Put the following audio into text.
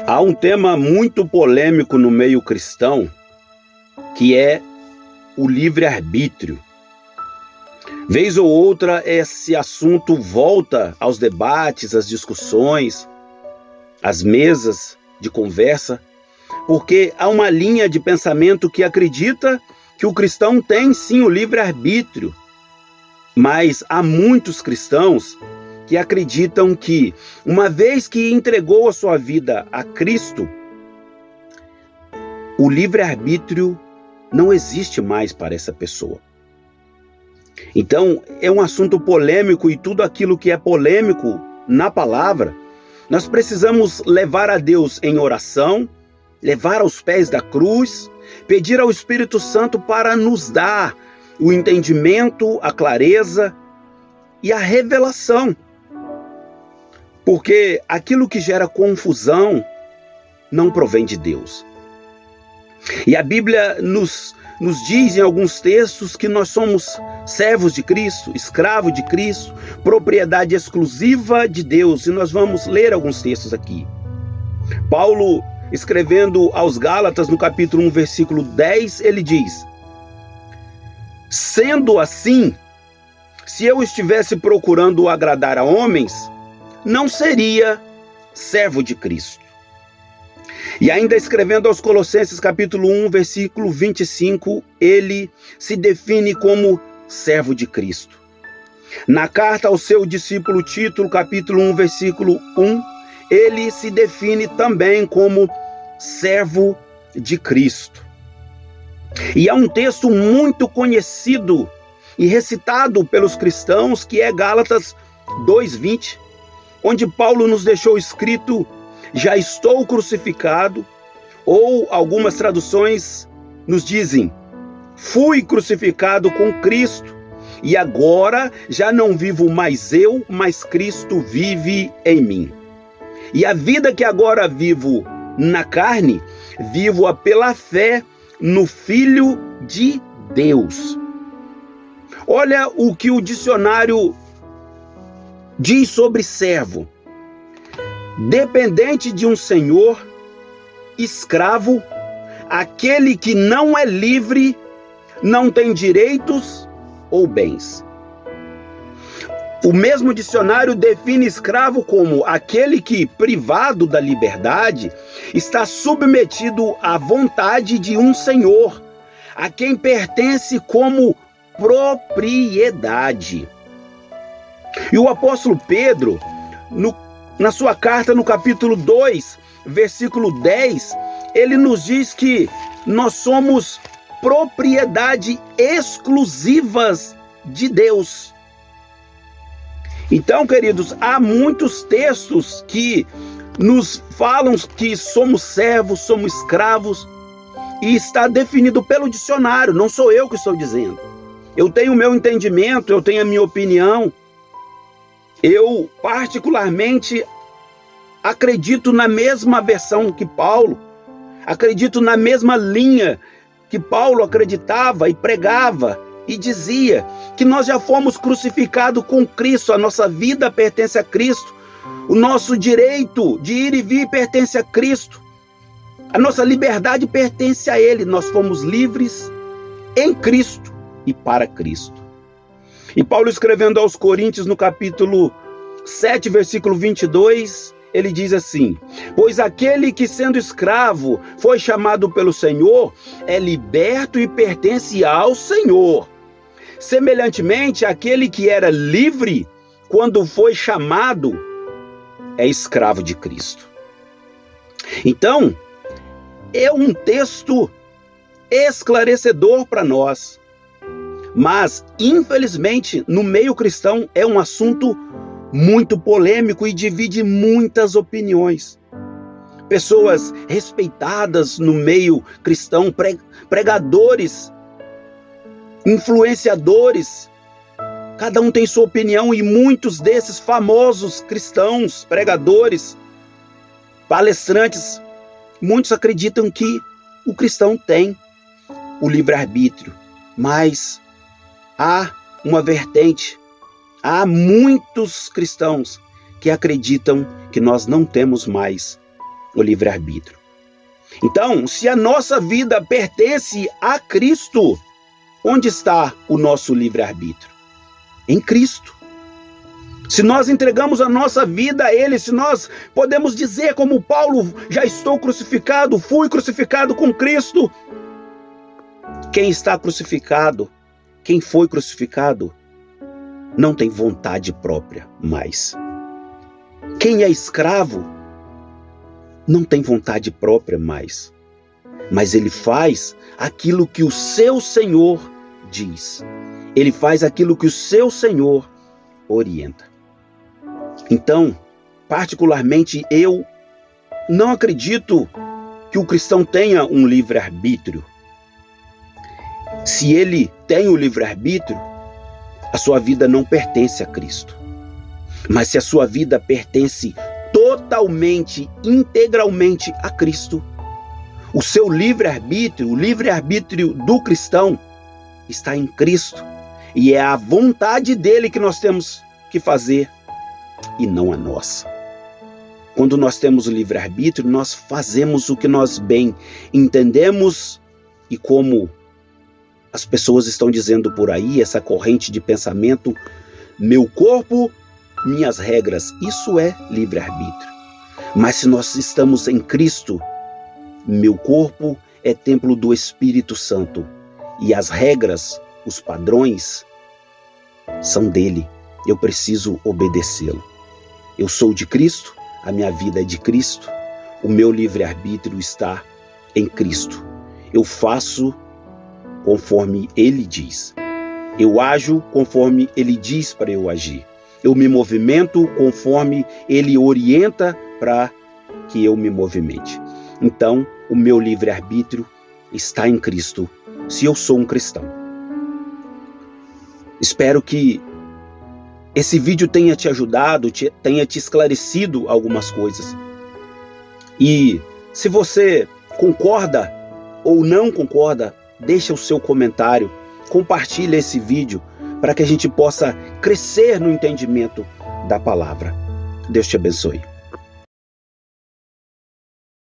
Há um tema muito polêmico no meio cristão, que é o livre-arbítrio. Vez ou outra, esse assunto volta aos debates, às discussões, às mesas de conversa, porque há uma linha de pensamento que acredita que o cristão tem sim o livre-arbítrio, mas há muitos cristãos que acreditam que, uma vez que entregou a sua vida a Cristo, o livre-arbítrio não existe mais para essa pessoa. Então, é um assunto polêmico, e tudo aquilo que é polêmico na palavra, nós precisamos levar a Deus em oração, levar aos pés da cruz, pedir ao Espírito Santo para nos dar o entendimento, a clareza e a revelação. Porque aquilo que gera confusão não provém de Deus. E a Bíblia nos diz em alguns textos que nós somos servos de Cristo, escravos de Cristo, propriedade exclusiva de Deus. E nós vamos ler alguns textos aqui. Paulo, escrevendo aos Gálatas, no capítulo 1, versículo 10, ele diz: sendo assim, se eu estivesse procurando agradar a homens, não seria servo de Cristo. E ainda escrevendo aos Colossenses, capítulo 1, versículo 25, ele se define como servo de Cristo. Na carta ao seu discípulo Tito, capítulo 1, versículo 1, ele se define também como servo de Cristo. E há um texto muito conhecido e recitado pelos cristãos, que é Gálatas 2:20, onde Paulo nos deixou escrito: já estou crucificado, ou algumas traduções nos dizem: fui crucificado com Cristo, e agora já não vivo mais eu, mas Cristo vive em mim. E a vida que agora vivo na carne, vivo-a pela fé no Filho de Deus. Olha o que o dicionário diz sobre servo: dependente de um senhor, escravo, aquele que não é livre, não tem direitos ou bens. O mesmo dicionário define escravo como aquele que, privado da liberdade, está submetido à vontade de um senhor, a quem pertence como propriedade. E o apóstolo Pedro, na sua carta, no capítulo 2, versículo 10, ele nos diz que nós somos propriedade exclusivas de Deus. Então, queridos, há muitos textos que nos falam que somos servos, somos escravos, e está definido pelo dicionário, não sou eu que estou dizendo. Eu tenho o meu entendimento, eu tenho a minha opinião. Eu, particularmente, acredito na mesma versão que Paulo, acredito na mesma linha que Paulo acreditava e pregava e dizia que nós já fomos crucificados com Cristo, a nossa vida pertence a Cristo, o nosso direito de ir e vir pertence a Cristo, a nossa liberdade pertence a Ele, nós fomos livres em Cristo e para Cristo. E Paulo, escrevendo aos Coríntios, no capítulo 7, versículo 22, ele diz assim: pois aquele que, sendo escravo, foi chamado pelo Senhor, é liberto e pertence ao Senhor. Semelhantemente, aquele que era livre, quando foi chamado, é escravo de Cristo. Então, é um texto esclarecedor para nós. Mas, infelizmente, no meio cristão é um assunto muito polêmico e divide muitas opiniões. Pessoas respeitadas no meio cristão, pregadores, influenciadores, cada um tem sua opinião, e muitos desses famosos cristãos, pregadores, palestrantes, muitos acreditam que o cristão tem o livre-arbítrio, mas há uma vertente, há muitos cristãos que acreditam que nós não temos mais o livre-arbítrio. Então, se a nossa vida pertence a Cristo, onde está o nosso livre-arbítrio? Em Cristo. Se nós entregamos a nossa vida a Ele, se nós podemos dizer como Paulo, já estou crucificado, fui crucificado com Cristo. Quem está crucificado, quem foi crucificado, não tem vontade própria mais. Quem é escravo, não tem vontade própria mais. Mas ele faz aquilo que o seu Senhor diz. Ele faz aquilo que o seu Senhor orienta. Então, particularmente, eu não acredito que o cristão tenha um livre-arbítrio. Se ele tem o livre-arbítrio, a sua vida não pertence a Cristo. Mas se a sua vida pertence totalmente, integralmente a Cristo, o seu livre-arbítrio, o livre-arbítrio do cristão, está em Cristo. E é a vontade dele que nós temos que fazer e não a nossa. Quando nós temos o livre-arbítrio, nós fazemos o que nós bem entendemos, e como as pessoas estão dizendo por aí, essa corrente de pensamento, meu corpo, minhas regras, isso é livre-arbítrio. Mas se nós estamos em Cristo, meu corpo é templo do Espírito Santo, e as regras, os padrões, são dele. Eu preciso obedecê-lo. Eu sou de Cristo, a minha vida é de Cristo, o meu livre-arbítrio está em Cristo. Eu faço conforme Ele diz. Eu ajo conforme Ele diz para eu agir. Eu me movimento conforme Ele orienta para que eu me movimente. Então, o meu livre-arbítrio está em Cristo, se eu sou um cristão. Espero que esse vídeo tenha te ajudado, tenha te esclarecido algumas coisas. E se você concorda ou não concorda, deixa o seu comentário, compartilha esse vídeo para que a gente possa crescer no entendimento da palavra. Deus te abençoe.